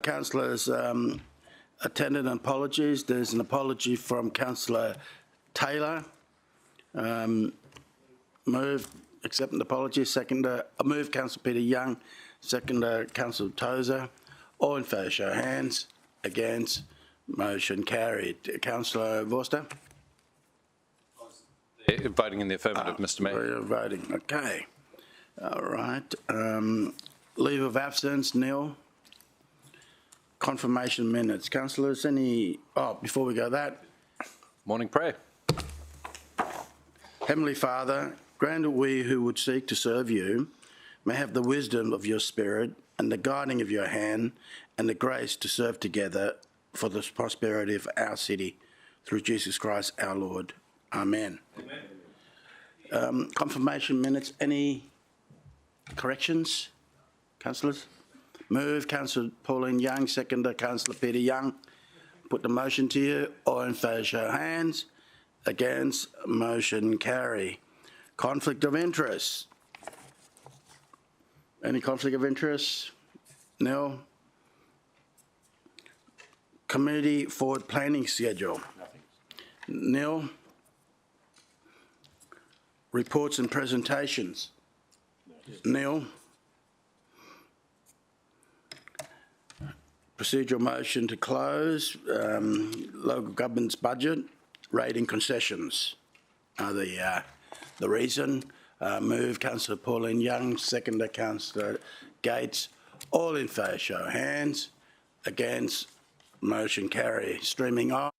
councillors attended and apologies. There's an apology from Councillor Taylor. Move, accept an apology. Seconder, move Councillor Peter Young. Seconder, Councillor Tozer. All in favour, show of hands. Against, motion carried. Councillor Vorster? Voting in the affirmative, Mr Mayor. You're voting, okay. All right. Leave of absence, nil. Confirmation minutes. Councillors, any... Oh, before we go that... Morning prayer. Heavenly Father, grant that we who would seek to serve you may have the wisdom of your Spirit and the guiding of your hand and the grace to serve together for the prosperity of our city. Through Jesus Christ our Lord. Amen. Amen. Confirmation minutes. Any corrections, councillors? Move, Councillor Pauline Young. Seconder, Councillor Peter Young. Put the motion to you. All in favour, show of hands. Against, motion carry. Conflict of interest. Any conflict of interest? Nil. Community forward planning schedule. Nil. Reports and presentations. Nil. Procedural motion to close. Local government's budget. Rating concessions are the reason. Move Councillor Pauline Young. Seconder, Councillor Gates. All in favour, show of hands. Against, motion carry. Streaming on.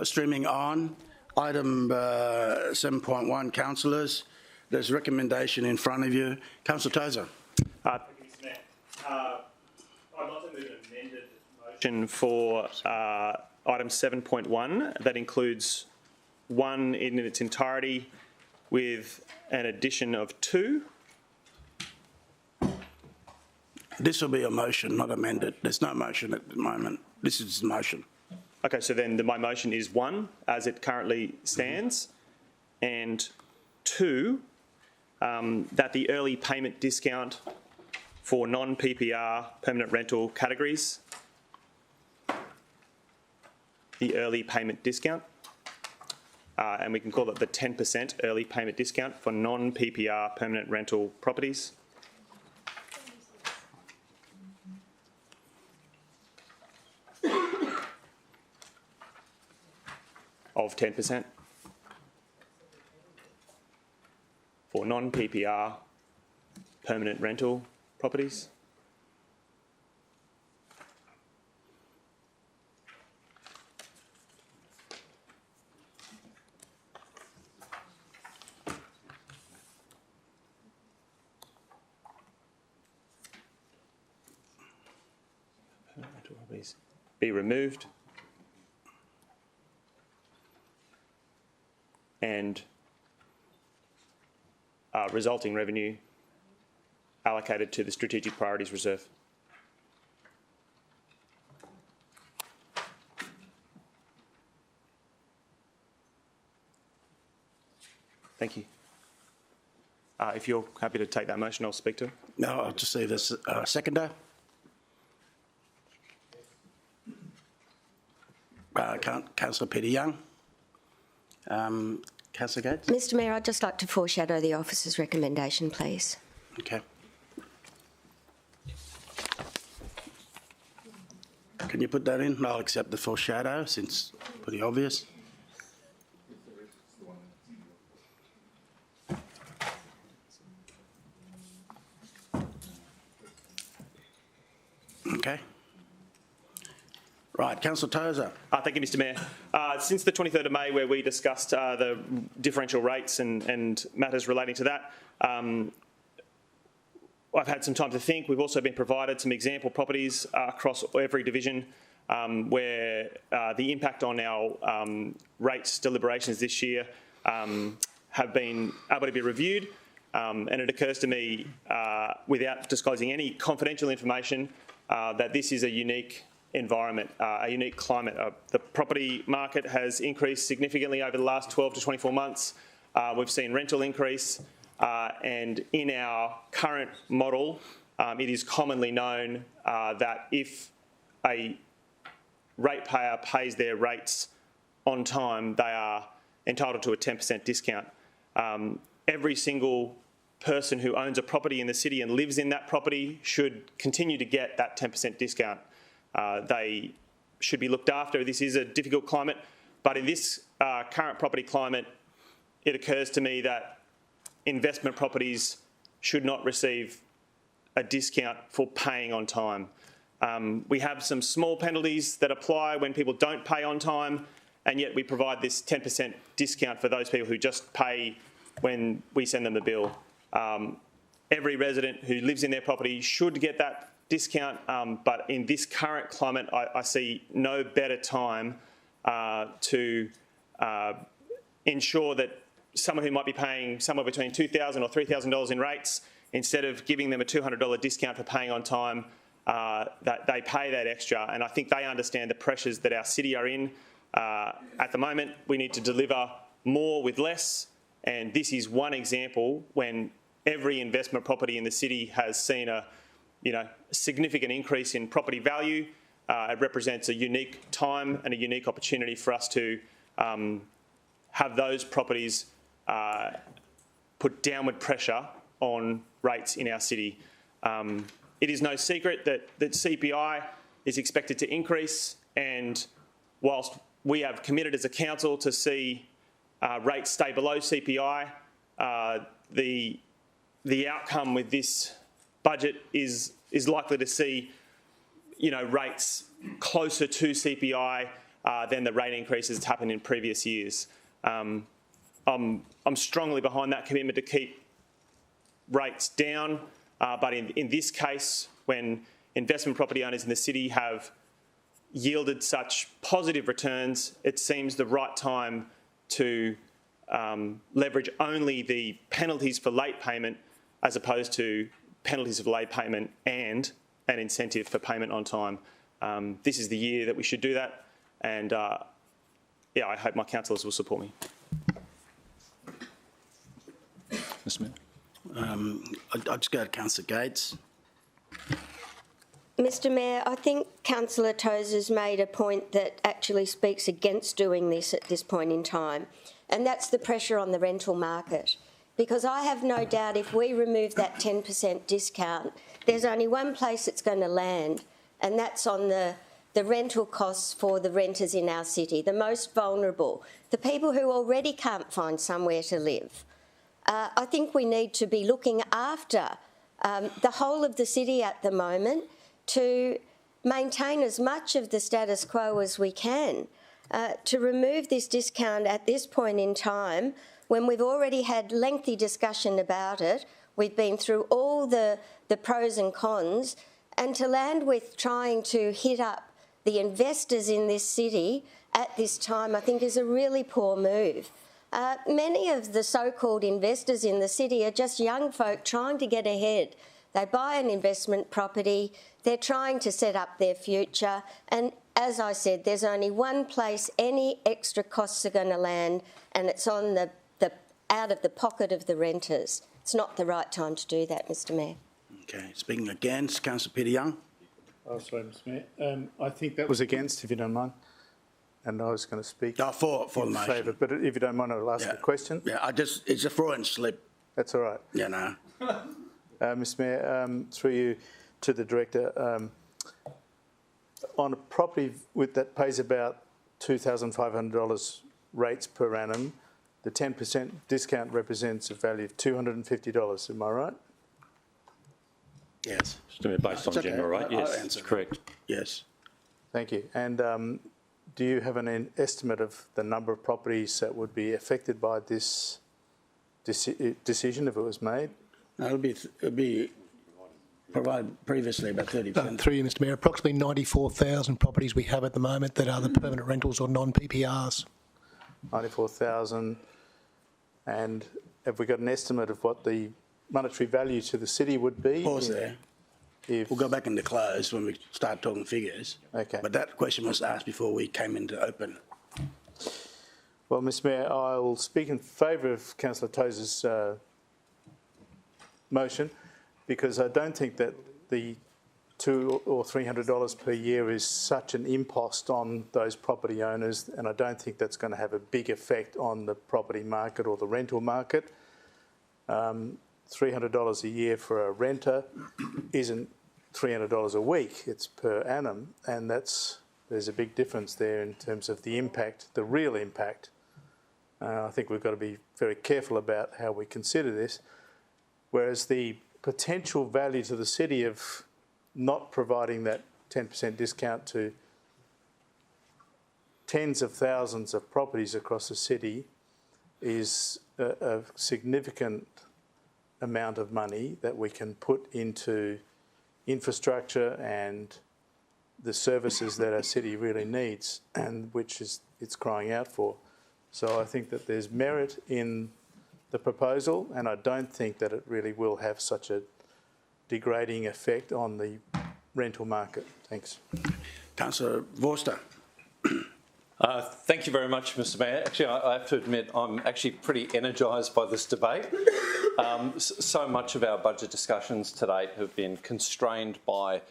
Streaming on. Item 7.1, councillors. There's a recommendation in front of you. Councillor Tozer. Thank you, Mr. Mayor. I'd like to move an amended motion for item 7.1 that includes 1 in its entirety with an addition of 2. This will be a motion, not amended. There's no motion at the moment. This is the motion. Okay, so then my motion is 1 as it currently stands, and 2, that the early payment discount for non-PPR permanent rental categories, the early payment discount, and we can call it the 10% early payment discount for non-PPR permanent rental properties. Of 10% for non-PPR permanent rental properties. Permanent rental properties be removed. And resulting revenue allocated to the Strategic Priorities Reserve. Thank you. If you're happy to take that motion, I'll speak to it. No, I'll just see this seconder. Councillor Peter Young. Councillor Gates? Mr Mayor, I'd just like to foreshadow the officer's recommendation, please. Okay. Can you put that in? I'll accept the foreshadow since it's pretty obvious. Okay. Right, Councillor Tozer. Thank you, Mr Mayor. Since the 23rd of May, where we discussed the differential rates and matters relating to that, I've had some time to think. We've also been provided some example properties across every division where the impact on our rates deliberations this year have been able to be reviewed. And it occurs to me, without disclosing any confidential information, that this is a unique environment, a unique climate. The property market has increased significantly over the last 12 to 24 months. We've seen rental increase, and in our current model, it is commonly known that if a ratepayer pays their rates on time, they are entitled to a 10% discount. Every single person who owns a property in the city and lives in that property should continue to get that 10% discount. They should be looked after. This is a difficult climate, but in this current property climate, it occurs to me that investment properties should not receive a discount for paying on time. We have some small penalties that apply when people don't pay on time, and yet we provide this 10% discount for those people who just pay when we send them the bill. Every resident who lives in their property should get that discount, but in this current climate, I see no better time to ensure that someone who might be paying somewhere between $2,000 or $3,000 in rates, instead of giving them a $200 discount for paying on time, that they pay that extra. And I think they understand the pressures that our city are in. At the moment, we need to deliver more with less, and this is one example when every investment property in the city has seen a significant increase in property value. It represents a unique time and a unique opportunity for us to have those properties put downward pressure on rates in our city. It is no secret that CPI is expected to increase, and whilst we have committed as a council to see rates stay below CPI, the outcome with this budget is likely to see rates closer to CPI than the rate increases that's happened in previous years. I'm strongly behind that commitment to keep rates down, but in this case, when investment property owners in the city have yielded such positive returns, it seems the right time to leverage only the penalties for late payment as opposed to penalties of late payment and an incentive for payment on time. This is the year that we should do that, and yeah, I hope my councillors will support me. Mr Mayor. I'll just go to Councillor Gates. Mr Mayor, I think Councillor Tozer's made a point that actually speaks against doing this at this point in time, and that's the pressure on the rental market. Because I have no doubt if we remove that 10% discount, there's only one place it's going to land, and that's on the rental costs for the renters in our city, the most vulnerable, the people who already can't find somewhere to live. I think we need to be looking after the whole of the city at the moment to maintain as much of the status quo as we can. To remove this discount at this point in time, when we've already had lengthy discussion about it, we've been through all the pros and cons, and to land with trying to hit up the investors in this city at this time, I think is a really poor move. Many of the so-called investors in the city are just young folk trying to get ahead. They buy an investment property, they're trying to set up their future, and as I said, there's only one place any extra costs are going to land, and it's on the out of the pocket of the renters. It's not the right time to do that, Mr Mayor. Okay, speaking against, Councillor Peter Young. Oh, sorry, Mr Mayor. I think that was against, if you don't mind. And I was going to speak For the in motion. favour, but if you don't mind, I'll ask a question. Yeah, it's a Freudian slip. That's all right. Yeah, no. Mr Mayor, through you to the Director, on a property that pays about $2,500 rates per annum, the 10% discount represents a value of $250. Am I right? Yes. Mr Mayor, based on okay. general rate, I'll yes, answer that's correct. Yes. Thank you. And do you have an estimate of the number of properties that would be affected by this decision if it was made? It'll be provided previously about 30%. Through you, Mr Mayor, approximately 94,000 properties we have at the moment that are the permanent rentals or non-PPRs. 94,000. And have we got an estimate of what the monetary value to the city would be? Pause there. We'll go back into close when we start talking figures. Okay. But that question was asked before we came into open. Well, Mr Mayor, I'll speak in favour of Councillor Tozer's motion, because I don't think that the $200 or $300 per year is such an impost on those property owners, and I don't think that's going to have a big effect on the property market or the rental market. $300 a year for a renter isn't $300 a week, it's per annum, and there's a big difference there in terms of the impact, the real impact. I think we've got to be very careful about how we consider this, whereas the potential value to the city of not providing that 10% discount to tens of thousands of properties across the city is a significant amount of money that we can put into infrastructure and the services that our city really needs, and which it's crying out for. So I think that there's merit in the proposal, and I don't think that it really will have such a degrading effect on the rental market. Thanks. Councillor Vorster. Thank you very much, Mr Mayor. Actually, I have to admit I'm actually pretty energised by this debate. So much of our budget discussions to date have been constrained by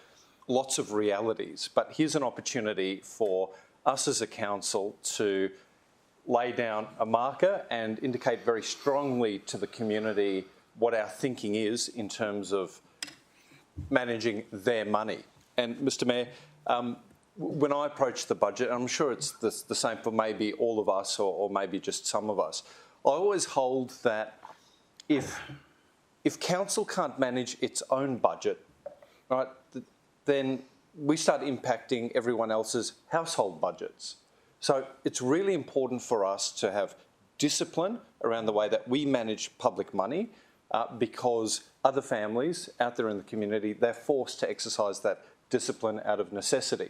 lots of realities, but here's an opportunity for us as a council to lay down a marker and indicate very strongly to the community what our thinking is in terms of managing their money. And Mr Mayor, when I approach the budget, I'm sure it's the same for maybe all of us or maybe just some of us, I always hold that if council can't manage its own budget, right, then we start impacting everyone else's household budgets. So it's really important for us to have discipline around the way that we manage public money because other families out there in the community, they're forced to exercise that discipline out of necessity.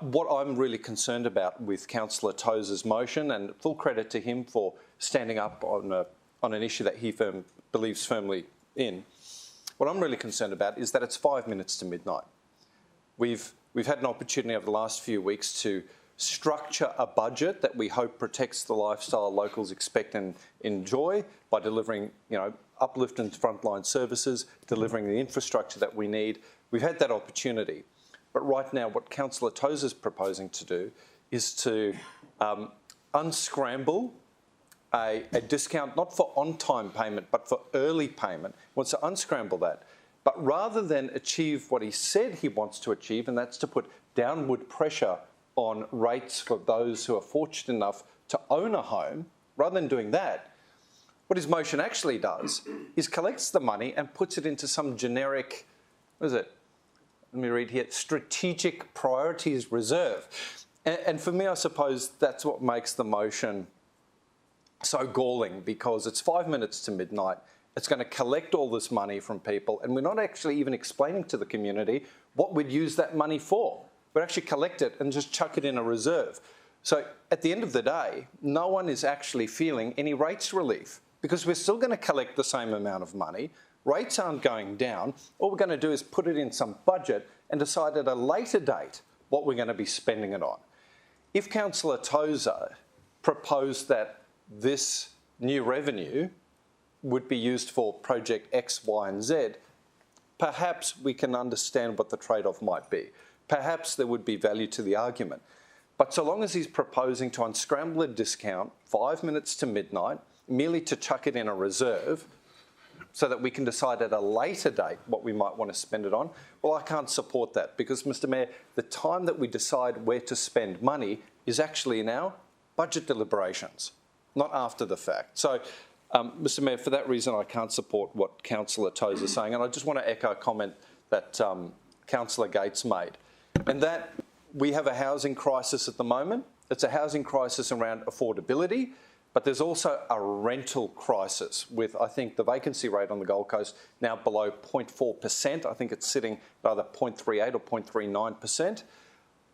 What I'm really concerned about with Councillor Tozer's motion, and full credit to him for standing up on an issue that he believes firmly in, what I'm really concerned about is that it's 5 minutes to midnight. We've had an opportunity over the last few weeks to structure a budget that we hope protects the lifestyle locals expect and enjoy by delivering, uplift and frontline services, delivering the infrastructure that we need. We've had that opportunity. But right now, what Councillor Tozer is proposing to do is to unscramble a discount, not for on-time payment, but for early payment. He wants to unscramble that. But rather than achieve what he said he wants to achieve, and that's to put downward pressure on rates for those who are fortunate enough to own a home, rather than doing that, what his motion actually does is collects the money and puts it into some generic, what is it? Let me read here, strategic priorities reserve. And for me, I suppose that's what makes the motion so galling, because it's 5 minutes to midnight. It's going to collect all this money from people, and we're not actually even explaining to the community what we'd use that money for. We'd actually collect it and just chuck it in a reserve. So at the end of the day, no one is actually feeling any rates relief because we're still going to collect the same amount of money. Rates aren't going down. All we're going to do is put it in some budget and decide at a later date what we're going to be spending it on. If Councillor Tozer proposed that this new revenue would be used for project X, Y and Z, perhaps we can understand what the trade-off might be. Perhaps there would be value to the argument. But so long as he's proposing to unscramble a discount 5 minutes to midnight, merely to chuck it in a reserve so that we can decide at a later date what we might want to spend it on, well, I can't support that because, Mr Mayor, the time that we decide where to spend money is actually in our budget deliberations, not after the fact. So, Mr Mayor, for that reason, I can't support what Councillor Tozer is saying. And I just want to echo a comment that Councillor Gates made, and that we have a housing crisis at the moment. It's a housing crisis around affordability, but there's also a rental crisis with, I think, the vacancy rate on the Gold Coast now below 0.4%. I think it's sitting at either 0.38 or 0.39%.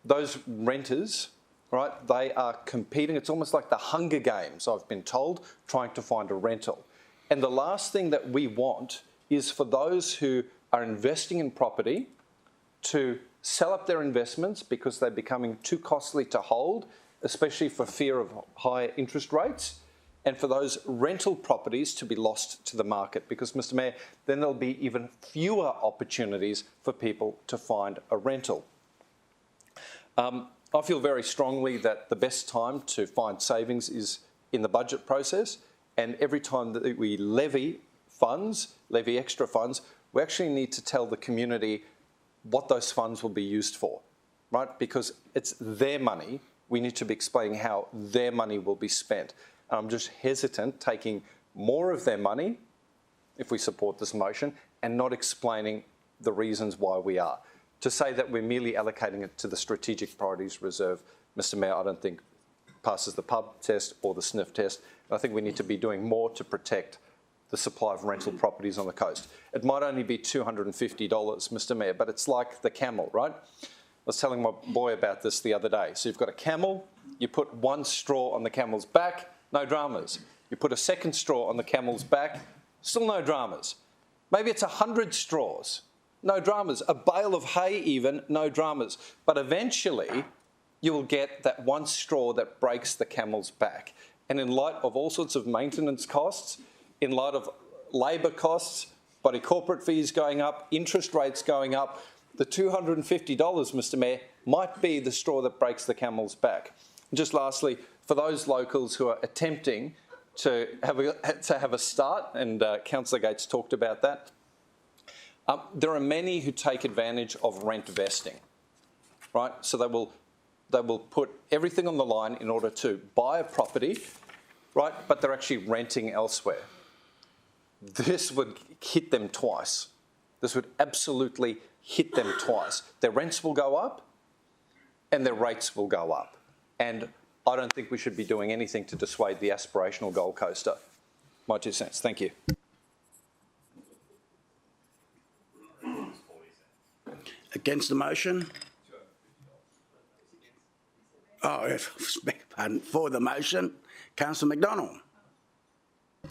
Those renters, right, they are competing. It's almost like the Hunger Games, I've been told, trying to find a rental. And the last thing that we want is for those who are investing in property to sell up their investments because they're becoming too costly to hold, especially for fear of higher interest rates, and for those rental properties to be lost to the market because, Mr Mayor, then there'll be even fewer opportunities for people to find a rental. I feel very strongly that the best time to find savings is in the budget process, and every time that we levy extra funds, we actually need to tell the community what those funds will be used for, right? Because it's their money. We need to be explaining how their money will be spent. And I'm just hesitant taking more of their money, if we support this motion, and not explaining the reasons why we are. To say that we're merely allocating it to the strategic priorities reserve, Mr Mayor, I don't think passes the pub test or the sniff test. And I think we need to be doing more to protect the supply of rental properties on the coast. It might only be $250, Mr Mayor, but it's like the camel, right? I was telling my boy about this the other day. So you've got a camel, you put one straw on the camel's back, no dramas. You put a second straw on the camel's back, still no dramas. Maybe it's 100 straws, no dramas. A bale of hay even, no dramas. But eventually you will get that one straw that breaks the camel's back. And in light of all sorts of maintenance costs, in light of labour costs, body corporate fees going up, interest rates going up, the $250, Mr Mayor, might be the straw that breaks the camel's back. And just lastly, for those locals who are attempting to have a start, and Councillor Gates talked about that, there are many who take advantage of rent vesting, right? So they will put everything on the line in order to buy a property, right? But they're actually renting elsewhere. This would hit them twice. This would absolutely hit them twice. Their rents will go up and their rates will go up. And I don't think we should be doing anything to dissuade the aspirational Gold Coaster. My 2 cents. Thank you. Against the motion? Oh, pardon. For the motion, Councillor McDonald.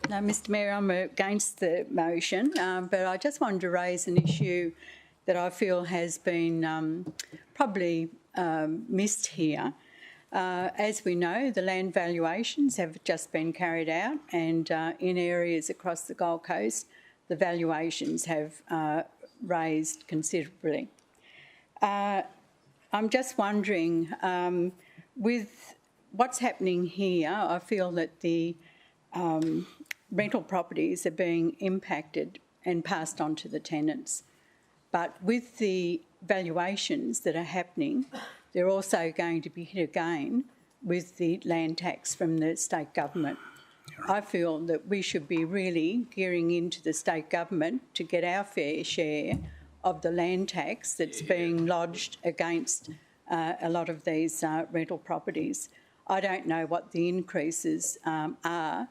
No, Mr Mayor, I'm against the motion, but I just wanted to raise an issue that I feel has been probably missed here. As we know, the land valuations have just been carried out, and in areas across the Gold Coast, the valuations have raised considerably. I'm just wondering, with what's happening here, I feel that the rental properties are being impacted and passed on to the tenants. But with the valuations that are happening, they're also going to be hit again with the land tax from the state government. I feel that we should be really gearing into the state government to get our fair share of the land tax that's being lodged against a lot of these rental properties. I don't know what the increases are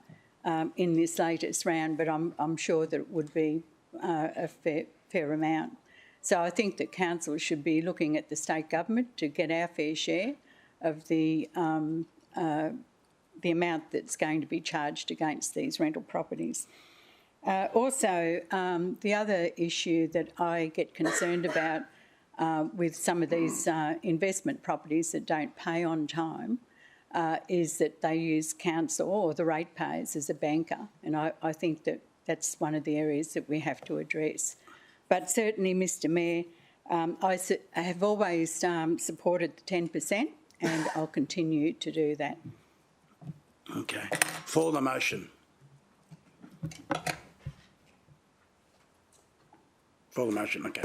in this latest round, but I'm sure that it would be a fair amount. So I think that council should be looking at the state government to get our fair share of the amount that's going to be charged against these rental properties. Also, the other issue that I get concerned about with some of these investment properties that don't pay on time is that they use council or the ratepayers as a banker, and I think that that's one of the areas that we have to address. But certainly, Mr Mayor, I have always supported the 10%, and I'll continue to do that. Okay. For the motion. For the motion, okay.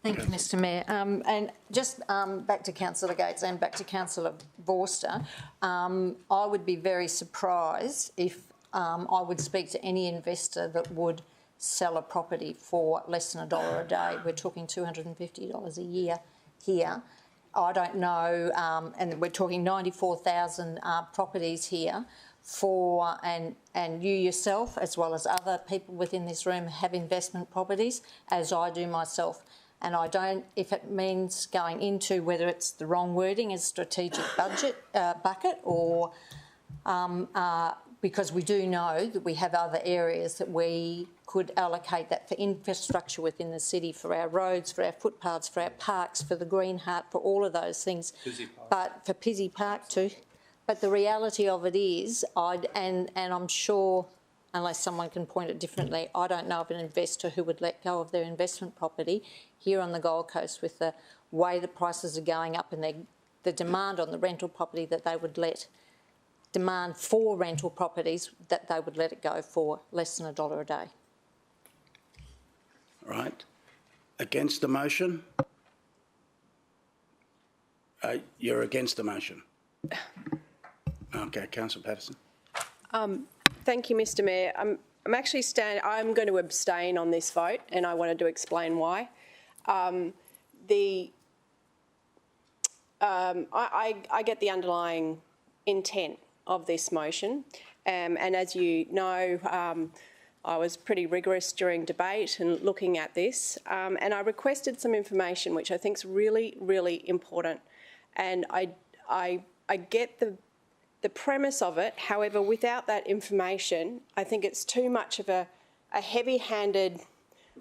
Thank you, Mr Mayor. And just back to Councillor Gates and back to Councillor Vorster, I would be very surprised if I would speak to any investor that would sell a property for less than $1 a day. We're talking $250 a year here. I don't know, and we're talking 94,000 properties here for, and you yourself, as well as other people within this room, have investment properties, as I do myself. And I don't, if it means going into whether it's the wrong wording as strategic budget bucket or because we do know that we have other areas that we could allocate that for infrastructure within the city, for our roads, for our footpaths, for our parks, for the Green Heart, for all of those things. But for Pizzey Park too. But the reality of it is, and I'm sure, unless someone can point it differently, I don't know of an investor who would let go of their investment property here on the Gold Coast with the way the prices are going up and the demand on the rental property that they would demand for rental properties that they would let it go for less than $1 a day. Right. Against the motion? You're against the motion. Okay, Councillor Patterson. Thank you, Mr Mayor. I'm going to abstain on this vote, and I wanted to explain why. I get the underlying intent of this motion, and as you know, I was pretty rigorous during debate and looking at this, and I requested some information which I think is really, really important, and I get the premise of it. However, without that information, I think it's too much of a heavy-handed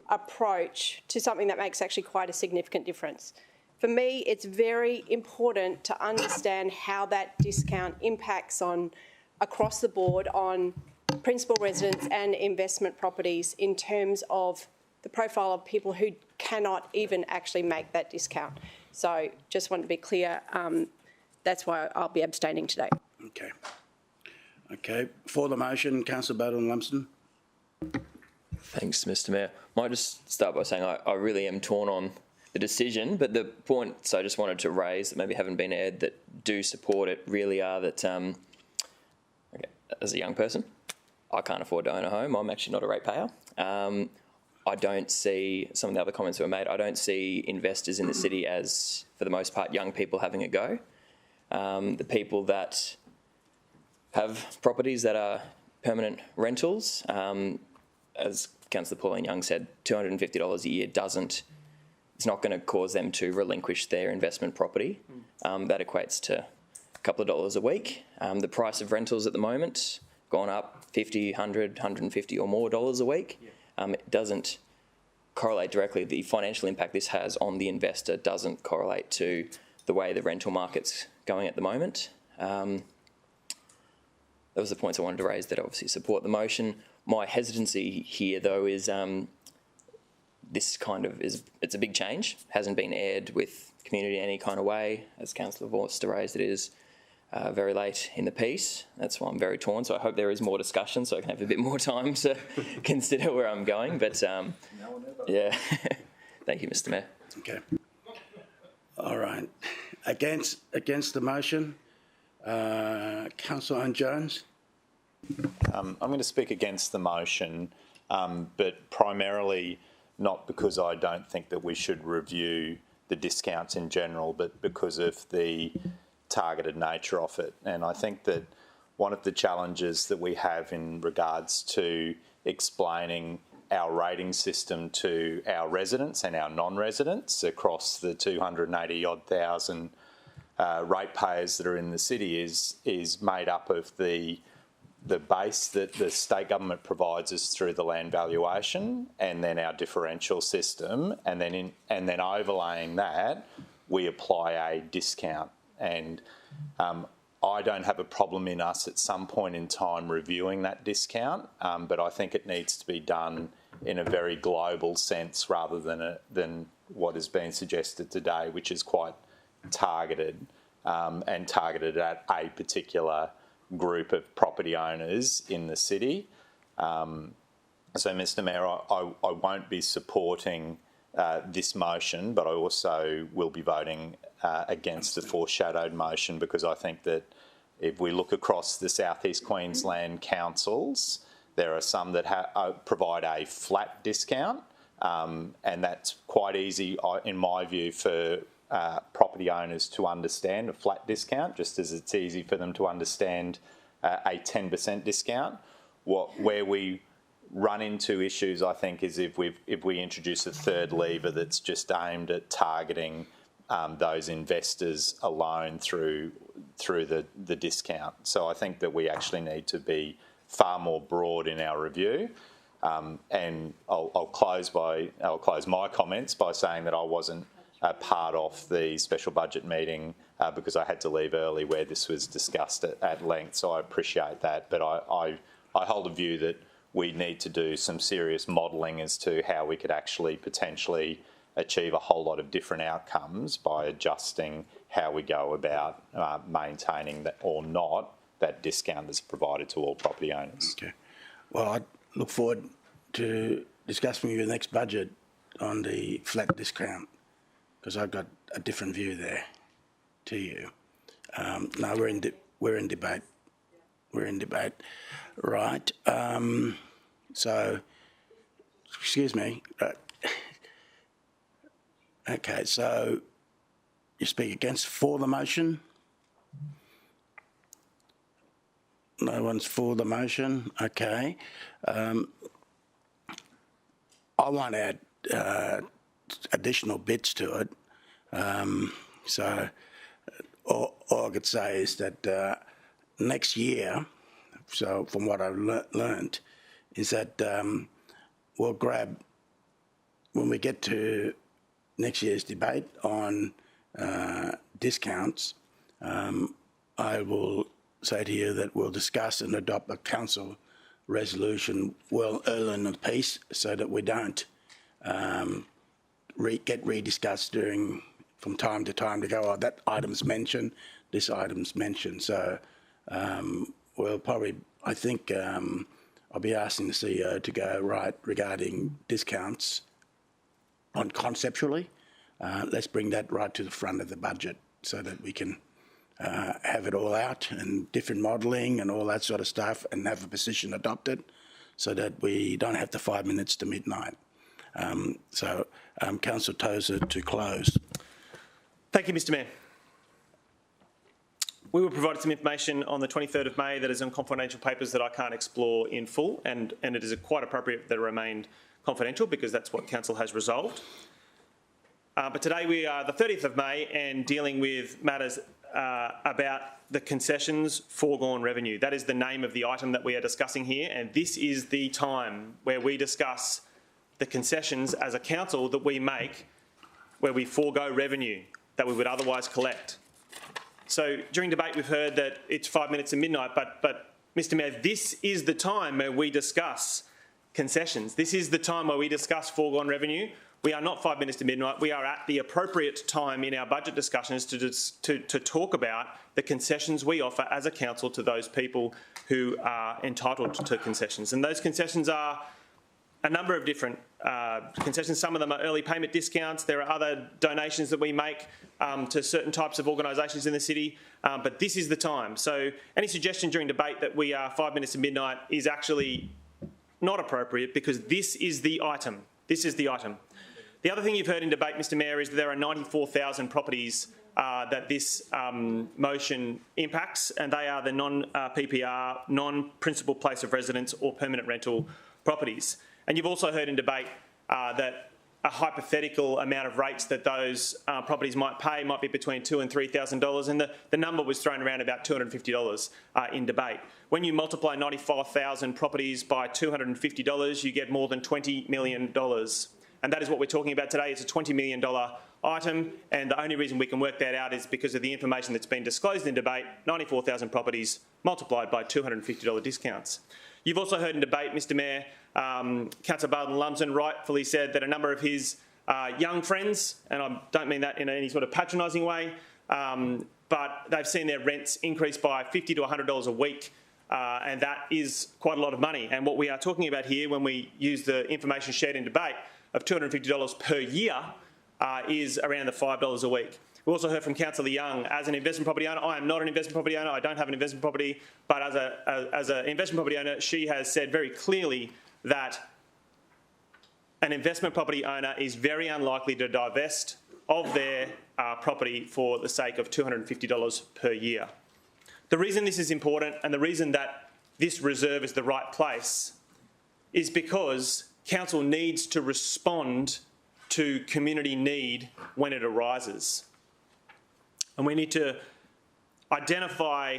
approach to something that makes actually quite a significant difference. For me, it's very important to understand how that discount impacts on across the board on principal residents and investment properties in terms of the profile of people who cannot even actually make that discount. So just want to be clear, that's why I'll be abstaining today. Okay. Okay. For the motion, Councillor Bowden-Lumsden. Thanks, Mr Mayor. Might just start by saying I really am torn on the decision, but the points I just wanted to raise that maybe haven't been aired that do support it really are that, okay, as a young person, I can't afford to own a home. I'm actually not a ratepayer. I don't see, some of the other comments that were made, I don't see investors in the city as, for the most part, young people having a go. The people that have properties that are permanent rentals. As Councillor Pauline Young said, $250 a year it's not going to cause them to relinquish their investment property. That equates to a couple of dollars a week. The price of rentals at the moment gone up $50, $100, $150 or more dollars a week. It doesn't correlate directly. The financial impact this has on the investor doesn't correlate to the way the rental market's going at the moment. Those are the points I wanted to raise, that I obviously support the motion. My hesitancy here, though, is it's a big change. Hasn't been aired with community in any kind of way. As Councillor Vorster raised, it is very late in the piece. That's why I'm very torn. So I hope there is more discussion so I can have a bit more time to consider where I'm going. But yeah, thank you, Mr. Mayor. Okay. All right. Against the motion, Councillor Owen Jones. I'm going to speak against the motion, but primarily not because I don't think that we should review the discounts in general, but because of the targeted nature of it. And I think that one of the challenges that we have in regards to explaining our rating system to our residents and our non-residents across the 280-odd thousand ratepayers that are in the city is made up of the base that the state government provides us through the land valuation, and then our differential system, and then overlaying that, we apply a discount. And I don't have a problem in us at some point in time reviewing that discount, but I think it needs to be done in a very global sense rather than what has been suggested today, which is quite targeted and targeted at a particular group of property owners in the city. So, Mr. Mayor, I won't be supporting this motion, but I also will be voting against the foreshadowed motion, because I think that if we look across the South East Queensland councils, there are some that provide a flat discount, and that's quite easy, in my view, for property owners to understand a flat discount, just as it's easy for them to understand a 10% discount. Where we run into issues, I think, is if we introduce a third lever that's just aimed at targeting those investors alone through the discount. So I think that we actually need to be far more broad in our review. And I'll close my comments by saying that I wasn't part of the special budget meeting because I had to leave early where this was discussed at length. So I appreciate that, but I hold a view that we need to do some serious modelling as to how we could actually potentially achieve a whole lot of different outcomes by adjusting how we go about maintaining that or not that discount that's provided to all property owners. Okay. Well, I look forward to discussing with you the next budget on the flat discount, because I've got a different view there to you. No, we're in debate. We're in debate, right? So, excuse me. Okay, so you speak for the motion? No one's for the motion. Okay. I want to add additional bits to it. So all I could say is that next year, so from what I've learned, is that we'll grab, when we get to next year's debate on discounts, I will say to you that we'll discuss and adopt a council resolution well early in the piece, so that we don't get rediscussed from time to time to go, oh, that item's mentioned, this item's mentioned. So we'll probably, I think I'll be asking the CEO to go right regarding discounts on conceptually. Let's bring that right to the front of the budget so that we can have it all out and different modelling and all that sort of stuff, and have a position adopted so that we don't have the 5 minutes to midnight. Councillor Tozer to close. Thank you, Mr. Mayor. we were provided some information on the 23rd of May that is on confidential papers that I can't explore in full, and it is quite appropriate that it remained confidential because that's what Council has resolved. But today we are the 30th of May and dealing with matters about the concessions foregone revenue. That is the name of the item that we are discussing here, and this is the time where we discuss the concessions as a council that we make where we forego revenue that we would otherwise collect. So during debate we've heard that it's 5 minutes to midnight, but Mr Mayor, this is the time where we discuss concessions. This is the time where we discuss foregone revenue. We are not 5 minutes to midnight. We are at the appropriate time in our budget discussions to talk about the concessions we offer as a council to those people who are entitled to concessions. And those concessions are a number of different concessions. Some of them are early payment discounts. There are other donations that we make to certain types of organisations in the city, but this is the time. So any suggestion during debate that we are 5 minutes to midnight is actually not appropriate because this is the item. This is the item. The other thing you've heard in debate, Mr Mayor, is that there are 94,000 properties that this motion impacts, and they are the non-PPR, non-principal place of residence or permanent rental properties. And you've also heard in debate that a hypothetical amount of rates that those properties might pay might be between $2,000 and $3,000, and the number was thrown around about $250 in debate. When you multiply 95,000 properties by $250, you get more than $20 million. And that is what we're talking about today. It's a $20 million item, and the only reason we can work that out is because of the information that's been disclosed in debate, 94,000 properties multiplied by $250 discounts. You've also heard in debate, Mr Mayor, Councillor Barton-Lumsden rightfully said that a number of his young friends, and I don't mean that in any sort of patronising way, but they've seen their rents increase by $50 to $100 a week, and that is quite a lot of money. And what we are talking about here when we use the information shared in debate of $250 per year is around the $5 a week. We also heard from Councillor Young, as an investment property owner, I am not an investment property owner, I don't have an investment property, but as an investment property owner, she has said very clearly that an investment property owner is very unlikely to divest of their property for the sake of $250 per year. The reason this is important and the reason that this reserve is the right place is because Council needs to respond to community need when it arises. And we need to identify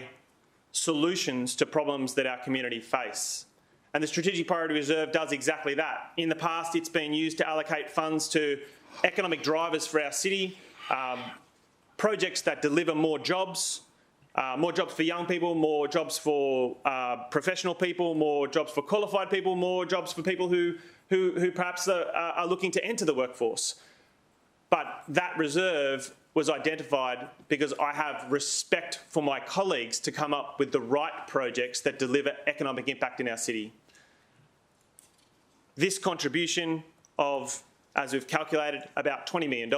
solutions to problems that our community face. And the Strategic Priority Reserve does exactly that. In the past, it's been used to allocate funds to economic drivers for our city, projects that deliver more jobs for young people, more jobs for professional people, more jobs for qualified people, more jobs for people who perhaps are looking to enter the workforce. But that reserve was identified because I have respect for my colleagues to come up with the right projects that deliver economic impact in our city. This contribution of, as we've calculated, about $20 million,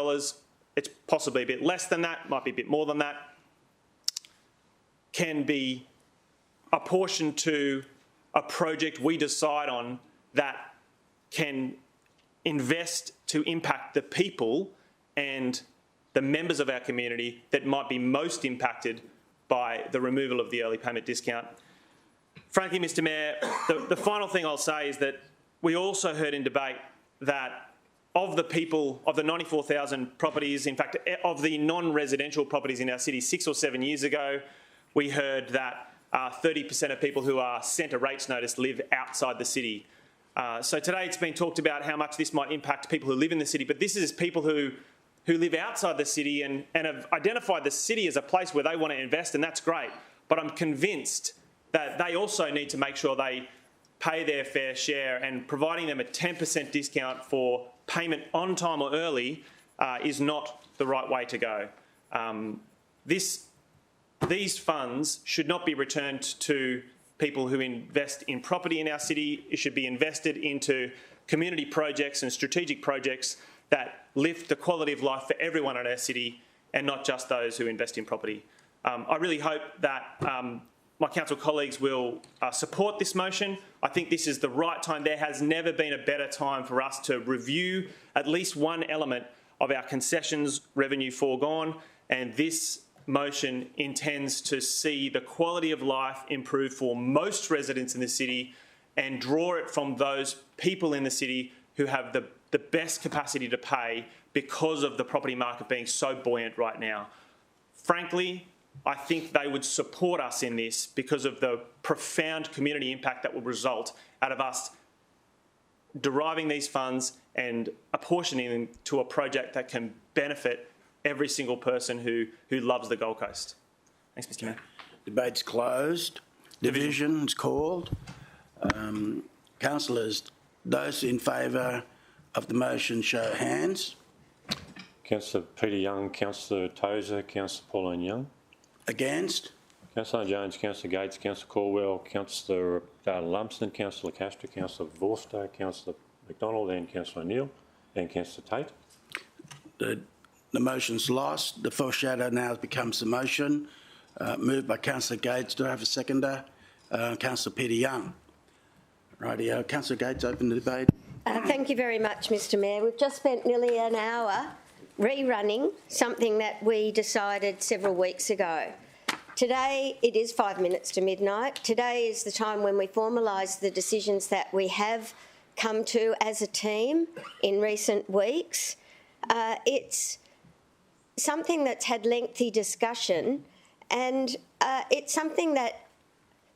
it's possibly a bit less than that, might be a bit more than that, can be apportioned to a project we decide on that can invest to impact the people and the members of our community that might be most impacted by the removal of the early payment discount. Frankly, Mr Mayor, the final thing I'll say is that we also heard in debate that of the people, of the 94,000 properties, in fact, of the non-residential properties in our city 6 or 7 years ago, we heard that 30% of people who are sent a rates notice live outside the city. So today it's been talked about how much this might impact people who live in the city, but this is people who live outside the city and have identified the city as a place where they want to invest, and that's great. But I'm convinced that they also need to make sure they pay their fair share, and providing them a 10% discount for payment on time or early is not the right way to go. These funds should not be returned to people who invest in property in our city. It should be invested into community projects and strategic projects that lift the quality of life for everyone in our city and not just those who invest in property. I really hope that my council colleagues will support this motion. I think this is the right time. There has never been a better time for us to review at least one element of our concessions revenue foregone, and this motion intends to see the quality of life improve for most residents in the city and draw it from those people in the city who have the best capacity to pay because of the property market being so buoyant right now. Frankly, I think they would support us in this because of the profound community impact that will result out of us deriving these funds and apportioning them to a project that can benefit every single person who loves the Gold Coast. Thanks, Mr. Mayor. Debate's closed. Division's called. Councillors, those in favour of the motion show hands. Councillor Peter Young, Councillor Tozer, Councillor Pauline Young. Against? Councillor Jones, Councillor Gates, Councillor Caldwell, Councillor Dale Lumsden, Councillor Castro, Councillor Vorster, Councillor McDonald and Councillor Neal and Councillor Tate. The motion's lost. The foreshadow now becomes the motion. Moved by Councillor Gates. Do I have a seconder? Councillor Peter Young. Rightio. Councillor Gates, open the debate. Thank you very much, Mr Mayor. We've just spent nearly an hour rerunning something that we decided several weeks ago. Today, it is 5 minutes to midnight. Today is the time when we formalise the decisions that we have come to as a team in recent weeks. It's something that's had lengthy discussion, and it's something that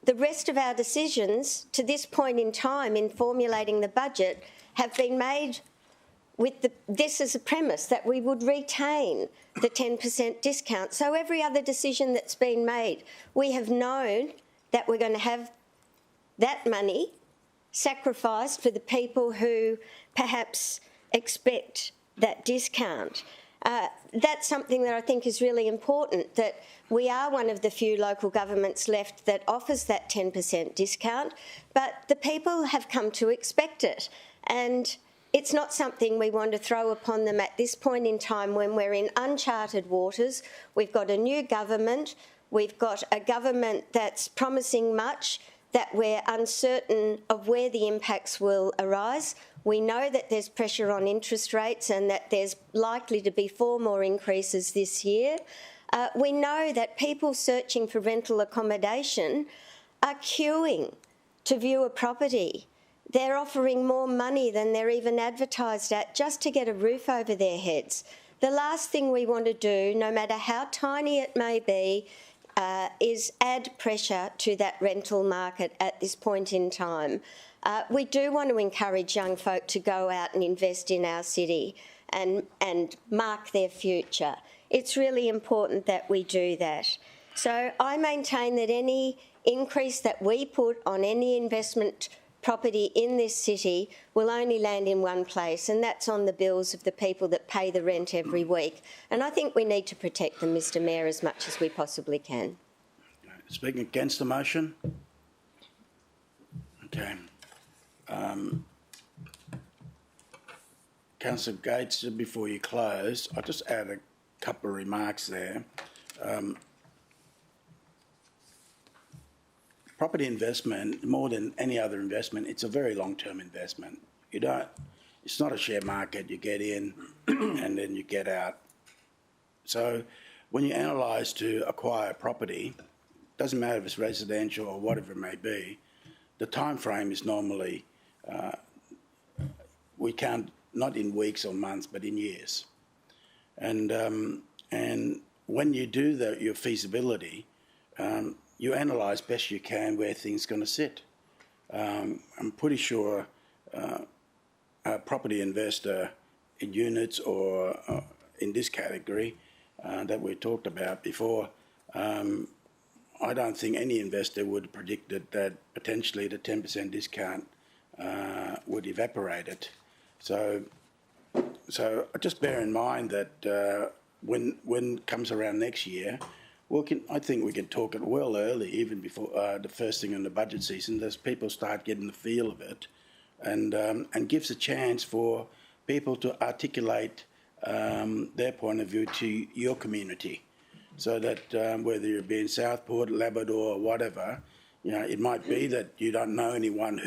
the rest of our decisions to this point in time in formulating the budget have been made with this as a premise, that we would retain the 10% discount. So every other decision that's been made, we have known that we're going to have that money sacrificed for the people who perhaps expect that discount. That's something that I think is really important, that we are one of the few local governments left that offers that 10% discount, but the people have come to expect it. And it's not something we want to throw upon them at this point in time when we're in uncharted waters. We've got a new government. We've got a government that's promising much, that we're uncertain of where the impacts will arise. We know that there's pressure on interest rates and that there's likely to be 4 more increases this year. We know that people searching for rental accommodation are queuing to view a property. They're offering more money than they're even advertised at just to get a roof over their heads. The last thing we want to do, no matter how tiny it may be, is add pressure to that rental market at this point in time. We do want to encourage young folk to go out and invest in our city and mark their future. It's really important that we do that. So I maintain that any increase that we put on any investment property in this city will only land in one place, and that's on the bills of the people that pay the rent every week. And I think we need to protect them, Mr Mayor, as much as we possibly can. Speaking against the motion? Okay. Councillor Gates, before you close, I'll just add a couple of remarks there. Property investment, more than any other investment, it's a very long-term investment. It's not a share market, you get in and then you get out. So when you analyse to acquire property, doesn't matter if it's residential or whatever it may be, the time frame is normally, we count not in weeks or months, but in years. And when you do your feasibility, you analyse best you can where things are going to sit. I'm pretty sure a property investor in units or in this category that we talked about before, I don't think any investor would have predicted that potentially the 10% discount would evaporate it. So just bear in mind that when it comes around next year, I think we can talk it well early, even before the first thing in the budget season, as people start getting the feel of it, and gives a chance for people to articulate their point of view to your community, so that whether you're in Southport, Labrador, or whatever, it might be that you don't know anyone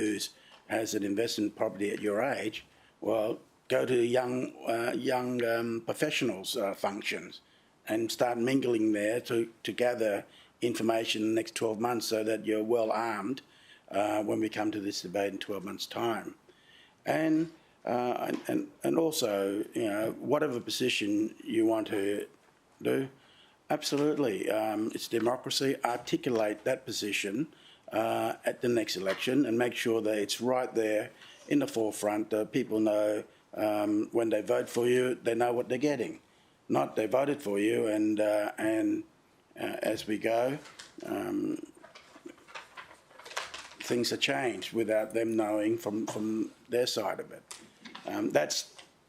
has an investment property at your age. Well, go to young professionals functions and start mingling there to gather information in the next 12 months so that you're well armed when we come to this debate in 12 months' time. And also, you know, whatever position you want to do, absolutely, it's democracy. Articulate that position at the next election and make sure that it's right there in the forefront. People know when they vote for you, they know what they're getting. Not they voted for you, and as we go, things are changed without them knowing from their side of it. That's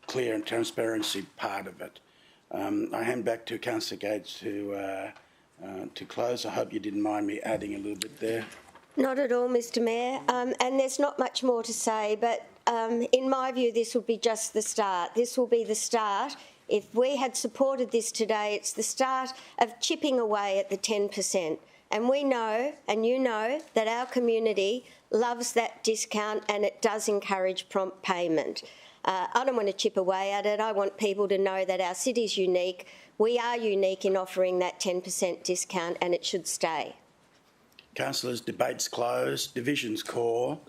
clear and transparency part of it. I hand back to Councillor Gates to close. I hope you didn't mind me adding a little bit there. Not at all, Mr Mayor, and there's not much more to say, but in my view this will be just the start. This will be the start. If we had supported this today, it's the start of chipping away at the 10%. And we know, and you know, that our community loves that discount and it does encourage prompt payment. I don't want to chip away at it. I want people to know that our city's unique. We are unique in offering that 10% discount and it should stay. Councillors, debate's closed. Division's call.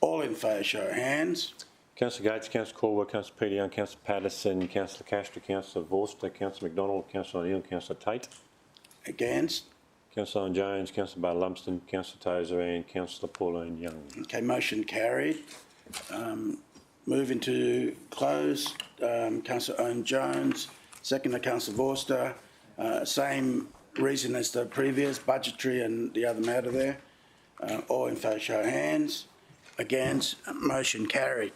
All in favour, show of hands. Councillor Gates, Councillor Caldwell, Councillor Peter Young, Councillor Patterson, Councillor Castro, Councillor Vorster, Councillor McDonald, Councillor O'Neill, Councillor Tate. Against? Councillor Owen Jones, Councillor Barr Lumsden, Councillor Tozer and Councillor Pauline Young. Okay, motion carried. Moving to close, Councillor Owen Jones, second to Councillor Vorster. Same reason as the previous, budgetary and the other matter there. All in favour, show of hands. Against, motion carried.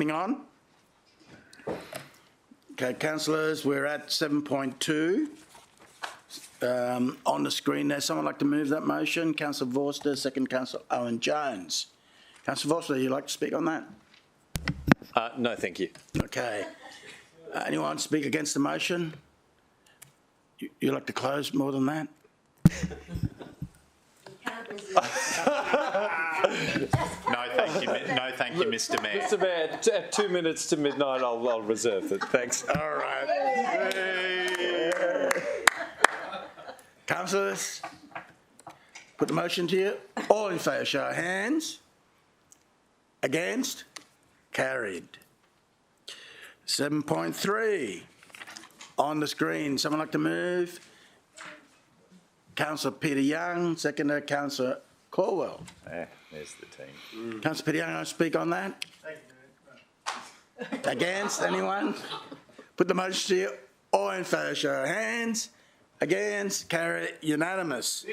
Moving on. Okay, councillors, we're at 7.2. On the screen there, someone like to move that motion? Councillor Vorster, second Councillor Owen Jones. Councillor Vorster, would you like to speak on that? No, thank you. Okay. Anyone speak against the motion? You like to close more than that? No, thank you. No, thank you, Mr. Mayor. Mr. Mayor, at 2 minutes to midnight, I'll reserve it. Thanks. All right. Councillors, put the motion to you. All in favour, show of hands. Against? Carried. 7.3. On the screen, someone like to move? Councillor Peter Young, seconder Councillor Caldwell. There's the team. Councillor Peter Young, want to speak on that? Against? Anyone? Put the motion to you. All in favour, show of hands. Against? Carried. Unanimous.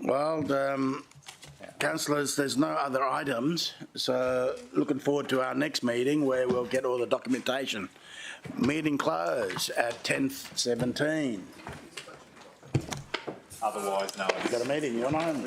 Well, councillors, there's no other items, so looking forward to our next meeting where we'll get all the documentation. Meeting closed at 10:17. Otherwise, no. You got a meeting, you're on?